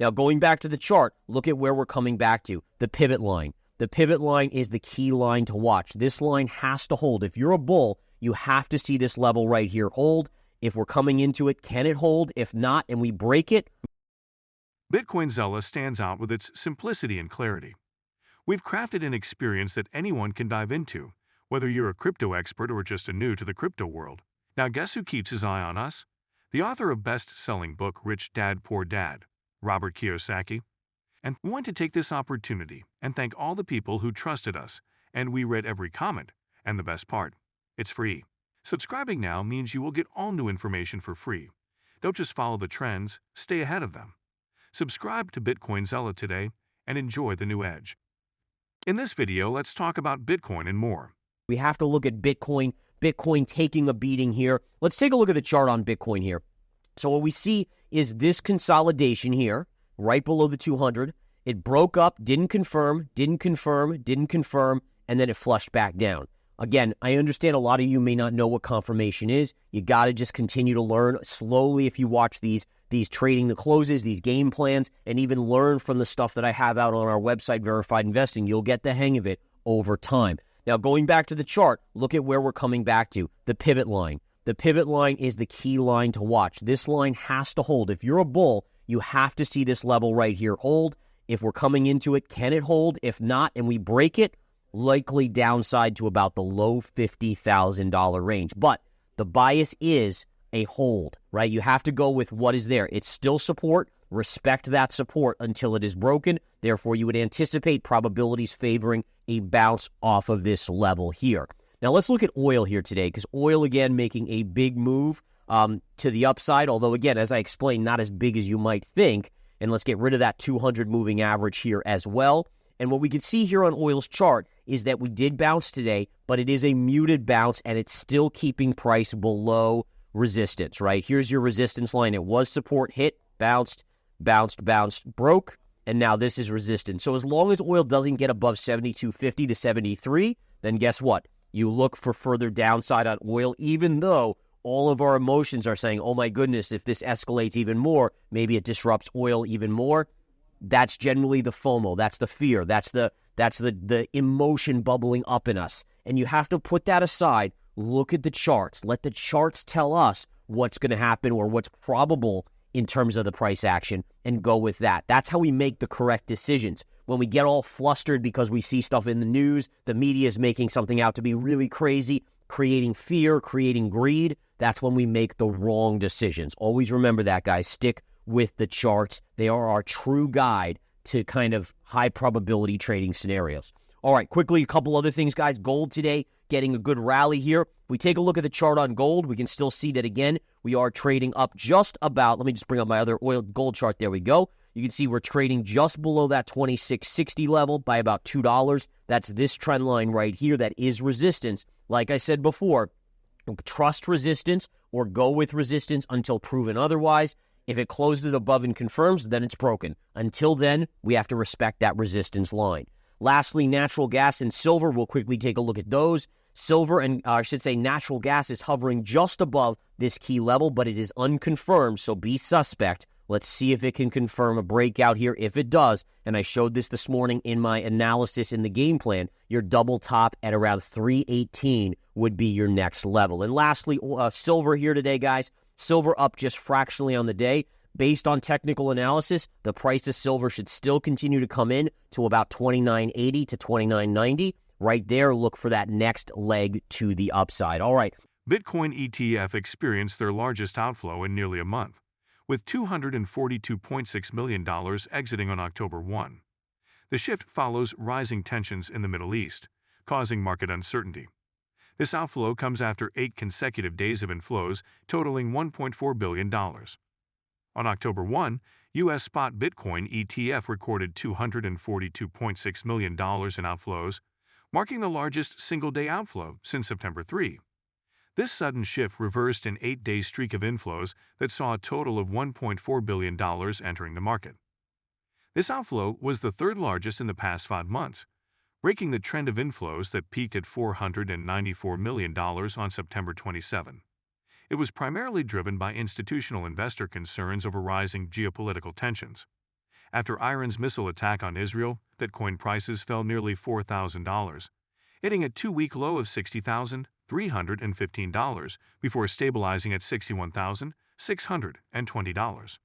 Now, going back to the chart, look at where we're coming back to, the pivot line. The pivot line is the key line to watch. This line has to hold. If you're a bull, you have to see this level right here hold. If we're coming into it, can it hold? If not, and we break it. Bitcoin Zella stands out with its simplicity and clarity. We've crafted an experience that anyone can dive into, whether you're a crypto expert or just a new to the crypto world. Now, guess who keeps his eye on us? The author of best-selling book Rich Dad Poor Dad, Robert Kiyosaki. And we want to take this opportunity and thank all the people who trusted us, and we read every comment. And the best part, it's free. Subscribing now means you will get all new information for free. Don't just follow the trends, stay ahead of them. Subscribe to Bitcoin Zella today and enjoy the new edge. In this video, let's talk about Bitcoin and more. We have to look at Bitcoin taking a beating here. Let's take a look at the chart on Bitcoin here. So what we see is this consolidation here, right below the 200. It broke up, didn't confirm, and then it flushed back down. Again, I understand a lot of you may not know what confirmation is. You got to just continue to learn slowly if you watch these trading the closes, these game plans, and even learn from the stuff that I have out on our website, Verified Investing. You'll get the hang of it over time. Now, going back to the chart, look at where we're coming back to, the pivot line. The pivot line is the key line to watch. This line has to hold. If you're a bull, you have to see this level right here hold. If we're coming into it, can it hold? If not, and we break it, likely downside to about the low $50,000 range. But the bias is a hold, right? You have to go with what is there. It's still support. Respect that support until it is broken. Therefore, you would anticipate probabilities favoring a bounce off of this level here. Now, let's look at oil here today, because oil, again, making a big move to the upside, although, again, as I explained, not as big as you might think. And let's get rid of that 200 moving average here as well. And what we can see here on oil's chart is that we did bounce today, but it is a muted bounce, and it's still keeping price below resistance, right? Here's your resistance line. It was support, hit, bounced, broke, and now this is resistance. So as long as oil doesn't get above 72.50 to 73, then guess what? You look for further downside on oil, even though all of our emotions are saying, oh my goodness, if this escalates even more, maybe it disrupts oil even more. That's generally the FOMO. That's the fear. That's the emotion bubbling up in us. And you have to put that aside. Look at the charts. Let the charts tell us what's going to happen or what's probable in terms of the price action, and go with that. That's how we make the correct decisions. When we get all flustered because we see stuff in the news, the media is making something out to be really crazy, creating fear, creating greed, that's when we make the wrong decisions. Always remember that, guys. Stick with the charts. They are our true guide to kind of high probability trading scenarios. All right, quickly, a couple other things, guys. Gold today getting a good rally here. If we take a look at the chart on gold, we can still see that, again, we are trading up just about, let me just bring up my other gold chart. There we go. You can see we're trading just below that 26.60 level by about $2. That's this trend line right here. That is resistance. Like I said before, trust resistance or go with resistance until proven otherwise. If it closes above and confirms, then it's broken. Until then, we have to respect that resistance line. Lastly, natural gas and silver. We'll quickly take a look at those. Silver, and I should say natural gas, is hovering just above this key level, but it is unconfirmed, so be suspect. Let's see if it can confirm a breakout here. If it does, and I showed this morning in my analysis in the game plan, your double top at around 318 would be your next level. And lastly, silver here today, guys. Silver up just fractionally on the day. Based on technical analysis, the price of silver should still continue to come in to about $29.80 to $29.90. Right there, look for that next leg to the upside. All right. Bitcoin ETF experienced their largest outflow in nearly a month, with $242.6 million exiting on October 1. The shift follows rising tensions in the Middle East, causing market uncertainty. This outflow comes after 8 consecutive days of inflows totaling $1.4 billion. On October 1, U.S. spot Bitcoin ETF recorded $242.6 million in outflows, marking the largest single-day outflow since September 3. This sudden shift reversed an 8-day streak of inflows that saw a total of $1.4 billion entering the market. This outflow was the third largest in the past 5 months, breaking the trend of inflows that peaked at $494 million on September 27. It was primarily driven by institutional investor concerns over rising geopolitical tensions. After Iran's missile attack on Israel, Bitcoin prices fell nearly $4,000, hitting a two-week low of $60,315 before stabilizing at $61,620.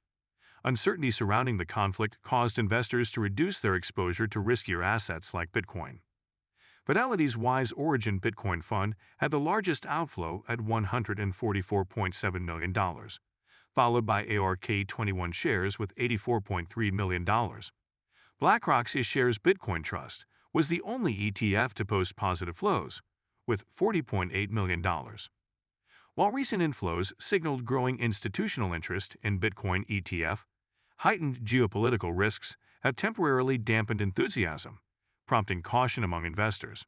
Uncertainty surrounding the conflict caused investors to reduce their exposure to riskier assets like Bitcoin. Fidelity's Wise Origin Bitcoin Fund had the largest outflow at $144.7 million, followed by ARK-21 shares with $84.3 million. BlackRock's iShares Bitcoin Trust was the only ETF to post positive flows, with $40.8 million. While recent inflows signaled growing institutional interest in Bitcoin ETF, heightened geopolitical risks have temporarily dampened enthusiasm, prompting caution among investors.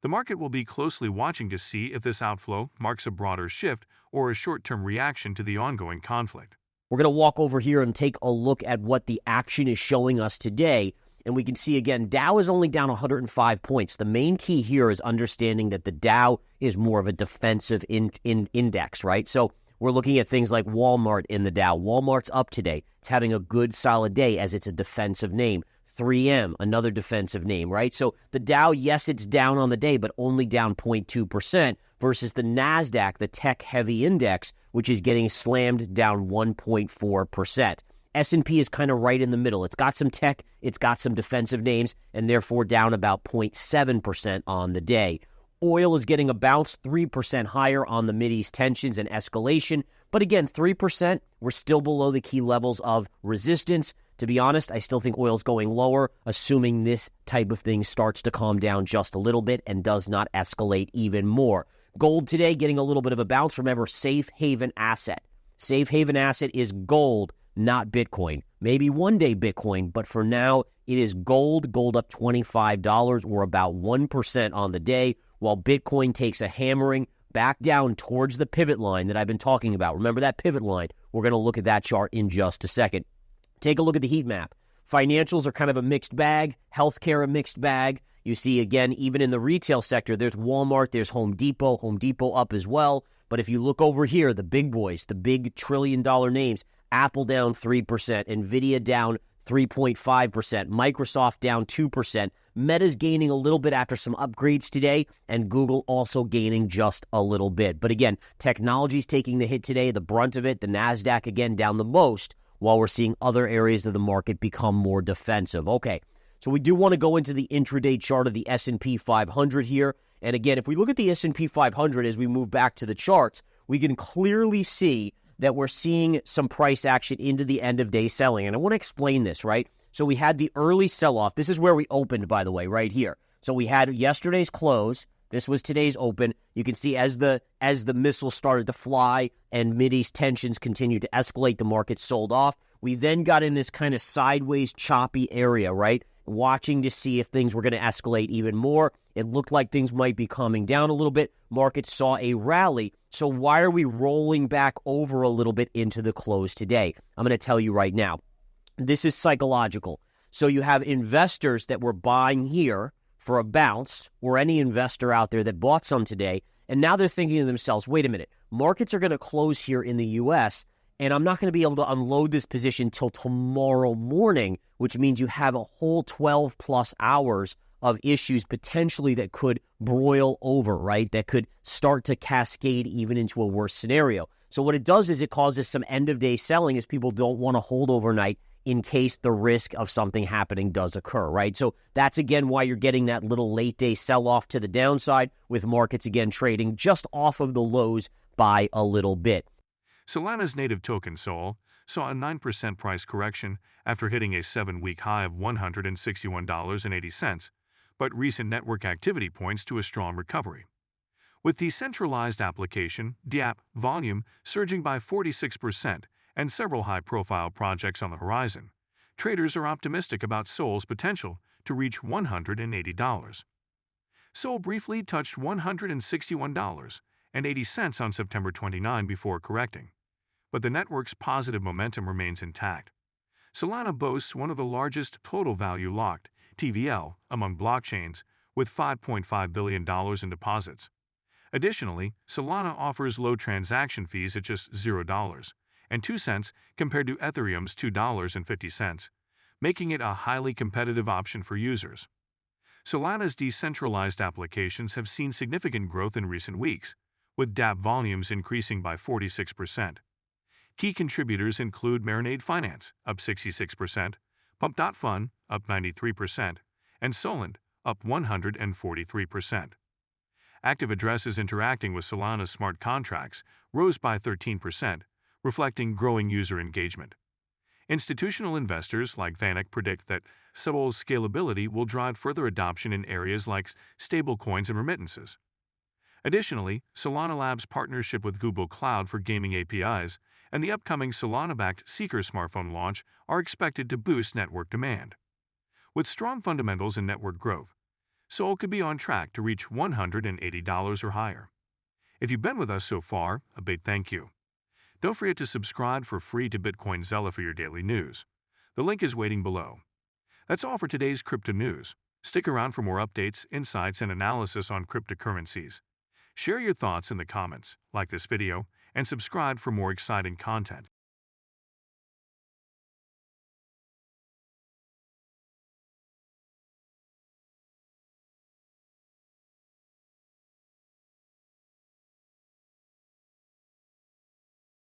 The market will be closely watching to see if this outflow marks a broader shift or a short-term reaction to the ongoing conflict. We're going to walk over here and take a look at what the action is showing us today. And we can see, again, Dow is only down 105 points. The main key here is understanding that the Dow is more of a defensive index, right? So we're looking at things like Walmart in the Dow. Walmart's up today. It's having a good, solid day as it's a defensive name. 3M, another defensive name, right? So the Dow, yes, it's down on the day, but only down 0.2% versus the NASDAQ, the tech-heavy index, which is getting slammed down 1.4%. S&P is kind of right in the middle. It's got some tech, it's got some defensive names, and therefore down about 0.7% on the day. Oil is getting a bounce, 3% higher on the Mideast tensions and escalation. But again, 3%, we're still below the key levels of resistance. To be honest, I still think oil's going lower, assuming this type of thing starts to calm down just a little bit and does not escalate even more. Gold today getting a little bit of a bounce. Remember, safe haven asset. Safe haven asset is gold, not Bitcoin. Maybe one day Bitcoin, but for now, it is gold. Gold up $25 or about 1% on the day, while Bitcoin takes a hammering back down towards the pivot line that I've been talking about. Remember that pivot line? We're going to look at that chart in just a second. Take a look at the heat map. Financials are kind of a mixed bag. Healthcare, a mixed bag. You see, again, even in the retail sector, there's Walmart, there's Home Depot. Home Depot up as well. But if you look over here, the big boys, the big trillion-dollar names, Apple down 3%, NVIDIA down 3.5%, Microsoft down 2%, Meta's gaining a little bit after some upgrades today, and Google also gaining just a little bit. But again, technology's taking the hit today, the brunt of it, the NASDAQ again down the most, while we're seeing other areas of the market become more defensive. Okay, so we do want to go into the intraday chart of the S&P 500 here. And again, if we look at the S&P 500 as we move back to the charts, we can clearly see that we're seeing some price action into the end of day selling. And I want to explain this, right? So we had the early sell-off. This is where we opened, by the way, right here. So we had yesterday's close. This was today's open. You can see as the missiles started to fly and Mideast tensions continued to escalate, the market sold off. We then got in this kind of sideways choppy area, right? Watching to see if things were going to escalate even more. It looked like things might be calming down a little bit. Market saw a rally. So why are we rolling back over a little bit into the close today? I'm going to tell you right now. This is psychological. So you have investors that were buying here for a bounce, or any investor out there that bought some today, and now they're thinking to themselves, wait a minute, markets are going to close here in the U.S., and I'm not going to be able to unload this position till tomorrow morning, which means you have a whole 12-plus hours of issues potentially that could broil over, right? That could start to cascade even into a worse scenario. So what it does is it causes some end-of-day selling as people don't want to hold overnight in case the risk of something happening does occur, right? So that's, again, why you're getting that little late-day sell-off to the downside with markets, again, trading just off of the lows by a little bit. Solana's native token, Sol, saw a 9% price correction after hitting a 7-week high of $161.80, but recent network activity points to a strong recovery. With decentralized application, DApp, volume surging by 46%, and several high-profile projects on the horizon, traders are optimistic about Sol's potential to reach $180. Sol briefly touched $161.80 on September 29 before correcting, but the network's positive momentum remains intact. Solana boasts one of the largest total value locked, TVL, among blockchains, with $5.5 billion in deposits. Additionally, Solana offers low transaction fees at just $0.02 compared to Ethereum's $2.50, making it a highly competitive option for users. Solana's decentralized applications have seen significant growth in recent weeks, with dApp volumes increasing by 46%. Key contributors include Marinade Finance, up 66%, Pump.Fun, up 93%, and Solend, up 143%. Active addresses interacting with Solana's smart contracts rose by 13%, reflecting growing user engagement. Institutional investors like VanEck predict that Sol's scalability will drive further adoption in areas like stablecoins and remittances. Additionally, Solana Labs' partnership with Google Cloud for gaming APIs and the upcoming Solana-backed Seeker smartphone launch are expected to boost network demand. With strong fundamentals and network growth, Sol could be on track to reach $180 or higher. If you've been with us so far, a big thank you. Don't forget to subscribe for free to Bitcoin Zella for your daily news. The link is waiting below. That's all for today's crypto news. Stick around for more updates, insights, and analysis on cryptocurrencies. Share your thoughts in the comments, like this video, and subscribe for more exciting content.